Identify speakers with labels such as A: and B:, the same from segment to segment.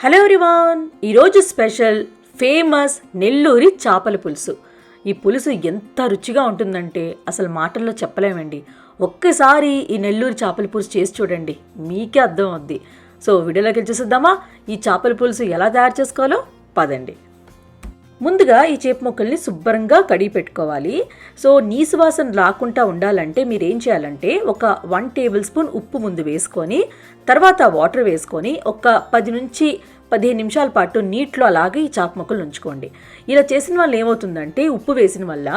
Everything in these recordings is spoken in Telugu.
A: హలో ఎవ్రీవాన్, ఈరోజు స్పెషల్ ఫేమస్ నెల్లూరి చేపల పులుసు. ఈ పులుసు ఎంత రుచిగా ఉంటుందంటే అసలు మాటల్లో చెప్పలేమండి. ఒక్కసారి ఈ నెల్లూరి చేపల పులుసు చేసి చూడండి, మీకే అర్థం అవుద్ది. సో వీడియోలోకి వచ్చేసిద్దామా? ఈ చేపల పులుసు ఎలా తయారు చేసుకోవాలో పదండి. ముందుగా ఈ చేప ముక్కల్ని శుభ్రంగా కడిగి పెట్టుకోవాలి. సో నీసు వాసన రాకుండా ఉండాలంటే మీరు ఏం చేయాలంటే ఒక 1 టేబుల్ స్పూన్ ఉప్పు ముందు వేసుకొని తర్వాత వాటర్ వేసుకొని ఒక 10 నుంచి 15 నిమిషాల పాటు నీటిలో అలాగే ఈ చేప ముక్కలు ఉంచుకోండి. ఇలా చేసిన వల్ల ఏమవుతుందంటే ఉప్పు వేసిన వల్ల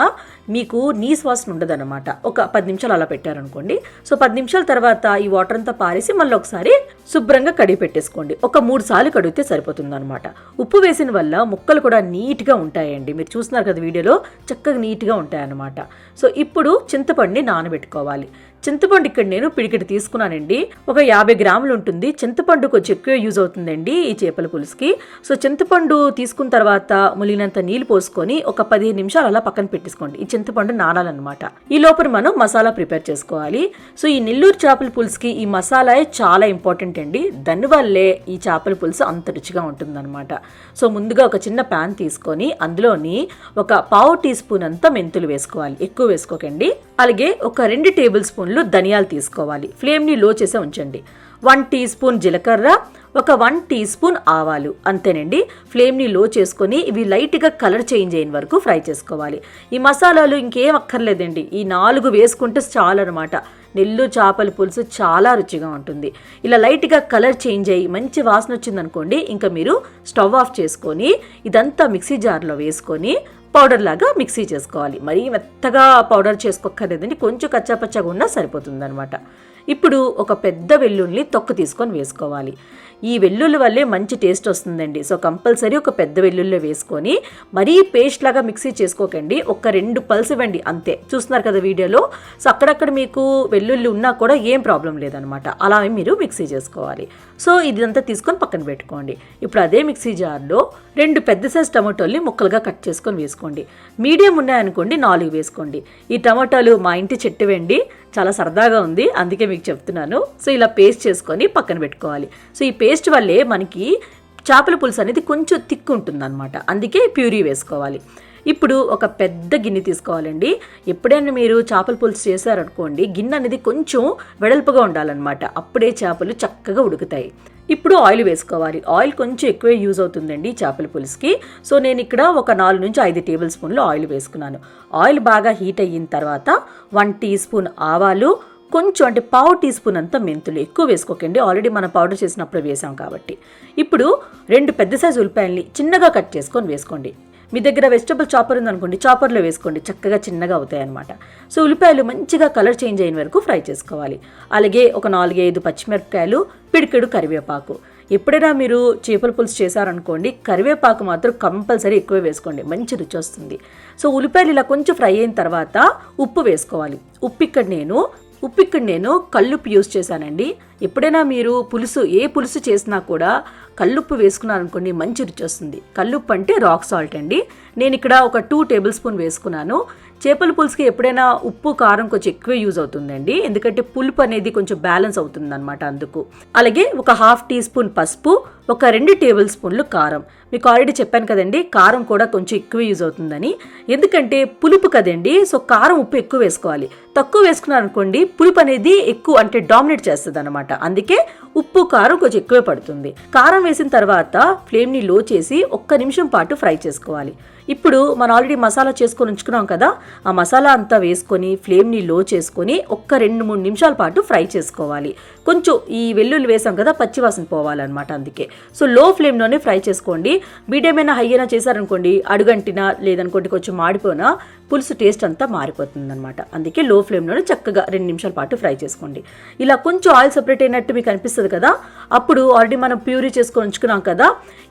A: మీకు నీసు వాసన ఉండదన్నమాట. ఒక 10 నిమిషాలు అలా పెట్టారనుకోండి. సో 10 నిమిషాల తర్వాత ఈ వాటర్ అంతా పారేసి మళ్ళీ ఒకసారి శుభ్రంగా కడిగి పెట్టేసుకోండి. ఒక 3 సార్లు కడిగితే సరిపోతుంది అనమాట. ఉప్పు వేసిన వల్ల ముక్కలు కూడా నీట్గా ఉంటాయండి. మీరు చూస్తున్నారు కదా వీడియోలో, చక్కగా నీట్గా ఉంటాయన్నమాట. సో ఇప్పుడు చింతపండుని నానబెట్టుకోవాలి. చింతపండు ఇక్కడ నేను పిడికిటి తీసుకున్నానండి. ఒక 50 గ్రాములు ఉంటుంది. చింతపండు కొంచెం ఎక్కువ యూజ్ అవుతుందండి ఈ చేపల పులుసుకి. సో చింతపండు తీసుకున్న తర్వాత ములిగినంత నీళ్ళు పోసుకొని ఒక 15 నిమిషాలు అలా పక్కన పెట్టేసుకోండి. ఈ చింతపండు నానాలన్నమాట. ఈ లోపల మనం మసాలా ప్రిపేర్ చేసుకోవాలి. సో ఈ నెల్లూరు చేపల పులుసుకి ఈ మసాలా చాలా ఇంపార్టెంట్ అండి. దానివల్లే ఈ చేపల పులుసు అంత రుచిగా ఉంటుందన్నమాట. సో ముందుగా ఒక చిన్న ప్యాన్ తీసుకొని అందులోని ఒక 1/2 టీ స్పూన్ అంతా మెంతులు వేసుకోవాలి. ఎక్కువ వేసుకోకండి. అలాగే ఒక 2 టేబుల్ స్పూన్లు ధనియాలు తీసుకోవాలి. ఫ్లేమ్ని లో చేసే ఉంచండి. 1 టీ స్పూన్ జీలకర్ర, ఒక 1 టీ స్పూన్ ఆవాలు, అంతేనండి. ఫ్లేమ్ని లో చేసుకొని ఇవి లైట్గా కలర్ చేంజ్ అయిన వరకు ఫ్రై చేసుకోవాలి. ఈ మసాలాలు ఇంకేం అక్కర్లేదండి, ఈ 4 వేసుకుంటే చాలు అనమాట. నెల్లూరు చేపల పులుసు చాలా రుచిగా ఉంటుంది. ఇలా లైట్గా కలర్ చేంజ్ అయ్యి మంచి వాసన వచ్చిందనుకోండి, ఇంకా మీరు స్టవ్ ఆఫ్ చేసుకొని ఇదంతా మిక్సీ జార్లో వేసుకొని పౌడర్ లాగా మిక్సీ చేసుకోవాలి. మరీ మెత్తగా పౌడర్ చేసుకోక్కర్లేదండి, కొంచెం కచ్చాపచ్చగా ఉన్నా సరిపోతుంది అనమాట. ఇప్పుడు ఒక పెద్ద వెల్లుల్లిని తొక్కు తీసుకొని వేసుకోవాలి. ఈ వెల్లుల్లి వల్లే మంచి టేస్ట్ వస్తుందండి. సో కంపల్సరీ ఒక పెద్ద వెల్లుల్లి వేసుకొని మరీ పేస్ట్ లాగా మిక్సీ చేసుకోకండి. ఒక 2 పల్స్ ఇవ్వండి అంతే. చూస్తున్నారు కదా వీడియోలో. సో అక్కడక్కడ మీకు వెల్లుల్లి ఉన్నా కూడా ఏం ప్రాబ్లం లేదనమాట. అలా మీరు మిక్సీ చేసుకోవాలి. సో ఇదంతా తీసుకొని పక్కన పెట్టుకోండి. ఇప్పుడు అదే మిక్సీ జార్లో 2 పెద్ద సైజ్ టమాటోల్ని ముక్కలుగా కట్ చేసుకొని వేసుకోండి. మీడియం ఉన్నాయనుకోండి 4 వేసుకోండి. ఈ టమాటాలు మా ఇంటి చెట్టువండి, చాలా సరదాగా ఉంది అందుకే మీకు చెప్తున్నాను. సో ఇలా పేస్ట్ చేసుకొని పక్కన పెట్టుకోవాలి. సో ఈ పేస్ట్ వల్లే మనకి చేపల పులుసు అనేది కొంచెం థిక్ ఉంటుందన్నమాట. అందుకే ప్యూరీ వేసుకోవాలి. ఇప్పుడు ఒక పెద్ద గిన్నె తీసుకోవాలండి. ఎప్పుడైనా మీరు చేపల పులుసు చేశారనుకోండి, గిన్నె అనేది కొంచెం వెడల్పుగా ఉండాలన్నమాట. అప్పుడే చేపలు చక్కగా ఉడుకుతాయి. ఇప్పుడు ఆయిల్ వేసుకోవాలి. ఆయిల్ కొంచెం ఎక్కువే యూజ్ అవుతుందండి చేపల పులుసుకి. సో నేను ఇక్కడ ఒక 4 నుంచి 5 టేబుల్ స్పూన్లు ఆయిల్ వేసుకున్నాను. ఆయిల్ బాగా హీట్ అయిన తర్వాత 1 టీ స్పూన్ ఆవాలు, కొంచెం అంటే 1/2 టీ స్పూన్ అంతా మెంతులు. ఎక్కువ వేసుకోకండి, ఆల్రెడీ మనం పౌడర్ చేసినప్పుడు వేసాం కాబట్టి. ఇప్పుడు 2 పెద్ద సైజు ఉల్లిపాయల్ని చిన్నగా కట్ చేసుకొని వేసుకోండి. మీ దగ్గర వెజిటబుల్ చాపర్ ఉందనుకోండి, చాపర్లో వేసుకోండి, చక్కగా చిన్నగా అవుతాయి అనమాట. సో ఉల్లిపాయలు మంచిగా కలర్ చేంజ్ అయిన వరకు ఫ్రై చేసుకోవాలి. అలాగే ఒక 4-5 పచ్చిమిరపకాయలు, పిడికెడు కరివేపాకు. ఎప్పుడైనా మీరు చేపల పులుసు చేశారనుకోండి, కరివేపాకు మాత్రం కంపల్సరీ ఎక్కువ వేసుకోండి, మంచి రుచి వస్తుంది. సో ఉల్లిపాయలు ఇలా కొంచెం ఫ్రై అయిన తర్వాత ఉప్పు వేసుకోవాలి. ఉప్పు ఇక్కడ నేను కల్లుప్పు యూజ్ చేశానండి. ఎప్పుడైనా మీరు ఏ పులుసు చేసినా కూడా కల్లుప్పు వేసుకున్నారనుకోండి, మంచి రుచి వస్తుంది. కల్లుప్పు అంటే రాక్ సాల్ట్ అండి. నేను ఇక్కడ ఒక 2 టేబుల్ స్పూన్ వేసుకున్నాను. చేపల పులుసుకి ఎప్పుడైనా ఉప్పు కారం కొంచెం ఎక్కువ యూజ్ అవుతుందండి, ఎందుకంటే పులుపు అనేది కొంచెం బ్యాలెన్స్ అవుతుంది అనమాట అందుకు. అలాగే ఒక 1/2 టీ స్పూన్ పసుపు, ఒక 2 టేబుల్ స్పూన్లు కారం. మీకు ఆల్రెడీ చెప్పాను కదండి, కారం కూడా కొంచెం ఎక్కువ యూజ్ అవుతుందని. ఎందుకంటే పులుపు కదండి, సో కారం ఉప్పు ఎక్కువ వేసుకోవాలి. తక్కువ వేసుకున్నారనుకోండి పులుపు అనేది ఎక్కువ అంటే డామినేట్ చేస్తుంది అనమాట. అందుకే ఉప్పు కారం కొంచెం ఎక్కువే పడుతుంది. కారం వేసిన తర్వాత ఫ్లేమ్ని లో చేసి 1 నిమిషం పాటు ఫ్రై చేసుకోవాలి. ఇప్పుడు మనం ఆల్రెడీ మసాలా చేసుకొని ఉంచుకున్నాం కదా, ఆ మసాలా అంతా వేసుకొని ఫ్లేమ్ని లో చేసుకొని ఒక 2-3 నిమిషాల పాటు ఫ్రై చేసుకోవాలి. కొంచెం ఈ వెల్లుల్లి వేసాం కదా, పచ్చివాసన పోవాలన్నమాట. అందుకే సో లో ఫ్లేమ్లోనే ఫ్రై చేసుకోండి. మీడియం అయినా హై అయినా చేశారనుకోండి, అడుగంటినా లేదనుకోండి కొంచెం మాడిపోయినా పులుసు టేస్ట్ అంతా మారిపోతుంది అనమాట. అందుకే లో ఫ్లేమ్లోనే చక్కగా 2 నిమిషాల పాటు ఫ్రై చేసుకోండి. ఇలా కొంచెం ఆయిల్ సెపరేట్ అయినట్టు మీకు అనిపిస్తుంది కదా, అప్పుడు ఆల్రెడీ మనం ప్యూరీ చేసుకొని ఉంచుకున్నాం కదా,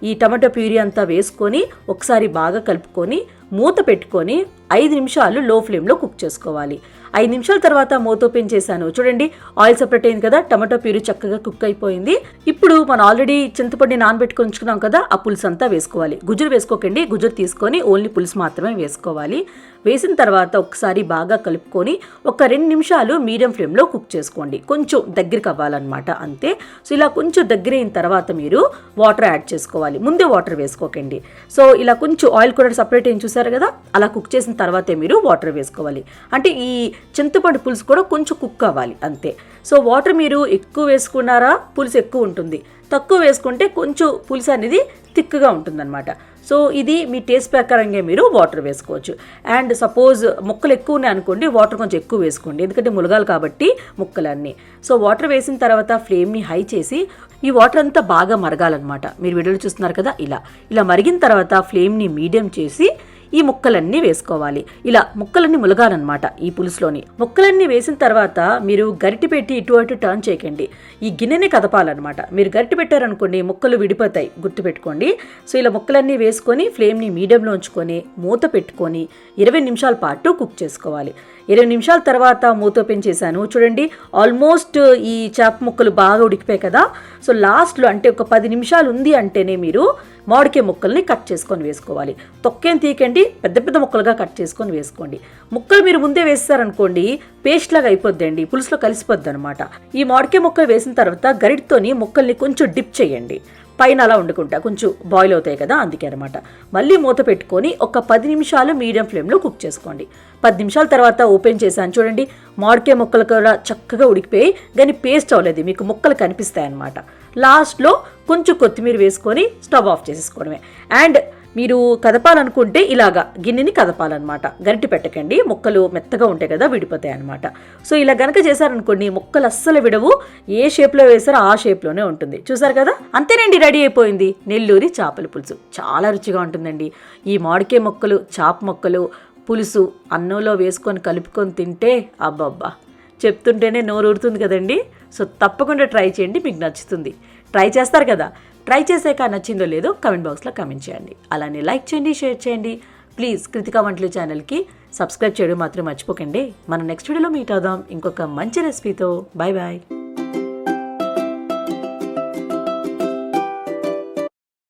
A: ఈ టమాటో ప్యూరీ అంతా వేసుకొని ఒకసారి బాగా కలుపుకొని మూత పెట్టుకొని 5 నిమిషాలు లో ఫ్లేమ్లో కుక్ చేసుకోవాలి. 5 నిమిషాల తర్వాత మూత ఓపెన్ చేశాను. చూడండి, ఆయిల్ సెపరేట్ అయింది కదా, టమాటో ప్యూరీ చక్కగా కుక్ అయిపోయింది. ఇప్పుడు మనం ఆల్రెడీ చింతపండు నానబెట్టుకొని ఉంచుకున్నాం కదా, ఆ పులుసు అంతా వేసుకోవాలి. గుజ్జురు వేసుకోకండి, గుజ్జురు తీసుకొని ఓన్లీ పులుసు మాత్రమే వేసుకోవాలి. వేసిన తర్వాత ఒకసారి బాగా కలుపుకొని ఒక 2 నిమిషాలు మీడియం ఫ్లేమ్లో కుక్ చేసుకోండి. కొంచెం దగ్గరికి అవ్వాలన్నమాట, అంతే. సో ఇలా కొంచెం దగ్గర అయిన తర్వాత మీరు వాటర్ యాడ్ చేసుకోవాలి. ముందే వాటర్ వేసుకోకండి. సో ఇలా కొంచెం ఆయిల్ కూడా సపరేట్ అయ్యి చూసారు కదా, అలా కుక్ చేసిన తర్వాతే మీరు వాటర్ వేసుకోవాలి. అంటే ఈ చింతపండు పులుసు కూడా కొంచెం కుక్ అవ్వాలి, అంతే. సో వాటర్ మీరు ఎక్కువ వేసుకున్నారా పులుసు ఎక్కువ ఉంటుంది, తక్కువ వేసుకుంటే కొంచెం పులుసు అనేది థిక్గా ఉంటుందన్నమాట. సో ఇది మీ టేస్ట్ ప్రకారంగా మీరు వాటర్ వేసుకోవచ్చు. అండ్ సపోజ్ ముక్కలు ఎక్కువ ఉన్నాయి అనుకోండి, వాటర్ కొంచెం ఎక్కువ వేసుకోండి, ఎందుకంటే ములగాలు కాబట్టి ముక్కలన్నీ. సో వాటర్ వేసిన తర్వాత ఫ్లేమ్ని హై చేసి ఈ వాటర్ అంతా బాగా మరగాలన్నమాట. మీరు వీడియోలో చూస్తున్నారు కదా, ఇలా మరిగిన తర్వాత ఫ్లేమ్ని మీడియం చేసి ఈ ముక్కలన్నీ వేసుకోవాలి. ఇలా ముక్కలన్నీ ములగాలన్నమాట ఈ పులుసులోని. ముక్కలన్నీ వేసిన తర్వాత మీరు గరిటె పెట్టి ఇటు అటు టర్న్ చేయకండి, ఈ గిన్నెనే కదపాలన్నమాట. మీరు గరిటె పెట్టారనుకోండి ముక్కలు విడిపోతాయి, గుర్తుపెట్టుకోండి. సో ఇలా ముక్కలన్నీ వేసుకొని ఫ్లేమ్ని మీడియంలో ఉంచుకొని మూత పెట్టుకొని 20 నిమిషాల పాటు కుక్ చేసుకోవాలి. 20 నిమిషాల తర్వాత మూత ఓపెన్ చేశాను, చూడండి ఆల్మోస్ట్ ఈ చేప ముక్కలు బాగా ఉడికిపోయాయి కదా. సో లాస్ట్లో అంటే ఒక 10 నిమిషాలు ఉంది అంటేనే మీరు మామిడికాయ ముక్కల్ని కట్ చేసుకొని వేసుకోవాలి. తొక్కేం తీయకండి, పెద్ద పెద్ద ముక్కలుగా కట్ చేసుకొని వేసుకోండి. ముక్కలు మీరు ముందే వేస్తారనుకోండి పేస్ట్ లాగా అయిపోద్దండి, పులుసులో కలిసిపోద్ది అనమాట. ఈ మామిడికాయ ముక్కలు వేసిన తర్వాత గరిటతోని ముక్కల్ని కొంచెం డిప్ చేయండి, పైన అలా వండుకుంటా కొంచెం బాయిల్ అవుతాయి కదా, అందుకే అనమాట. మళ్ళీ మూత పెట్టుకొని ఒక 10 నిమిషాలు మీడియం ఫ్లేమ్లో కుక్ చేసుకోండి. 10 నిమిషాల తర్వాత ఓపెన్ చేశాను, చూడండి మామిడికాయ ముక్కలు కూడా చక్కగా ఉడికిపోయి కానీ పేస్ట్ అవ్వలేదు, మీకు ముక్కలు కనిపిస్తాయి అన్నమాట. లాస్ట్లో కొంచెం కొత్తిమీర వేసుకొని స్టవ్ ఆఫ్ చేసేసుకోవడమే. అండ్ మీరు కదపాలనుకుంటే ఇలాగా గిన్నెని కదపాలన్నమాట, గరిటె పెట్టకండి, ముక్కలు మెత్తగా ఉంటాయి కదా విడిపోతాయి అనమాట. సో ఇలా గనక చేశారనుకోండి ముక్కలు అస్సలు విడవు, ఏ షేప్లో వేసారో ఆ షేప్లోనే ఉంటుంది. చూసారు కదా, అంతేనండి, రెడీ అయిపోయింది నెల్లూరి చేపల పులుసు. చాలా రుచిగా ఉంటుందండి. ఈ మామిడికాయ ముక్కలు చేప ముక్కలు పులుసు అన్నంలో వేసుకొని కలుపుకొని తింటే అబ్బబ్బా, చెప్తుంటేనే నోరు ఊరుతుంది కదండి. సో తప్పకుండా ట్రై చేయండి, మీకు నచ్చుతుంది. ట్రై చేస్తారు కదా, ట్రై చేసాక నచ్చిందో లేదో కమెంట్ బాక్స్లో కమెంట్ చేయండి. అలానే లైక్ చేయండి, షేర్ చేయండి. ప్లీజ్ కృతికా వంటలు ఛానల్కి సబ్స్క్రైబ్ చేయడం మాత్రం మర్చిపోకండి. మనం నెక్స్ట్ వీడియోలో మీట్ అవుదాం ఇంకొక మంచి రెసిపీతో. Bye bye.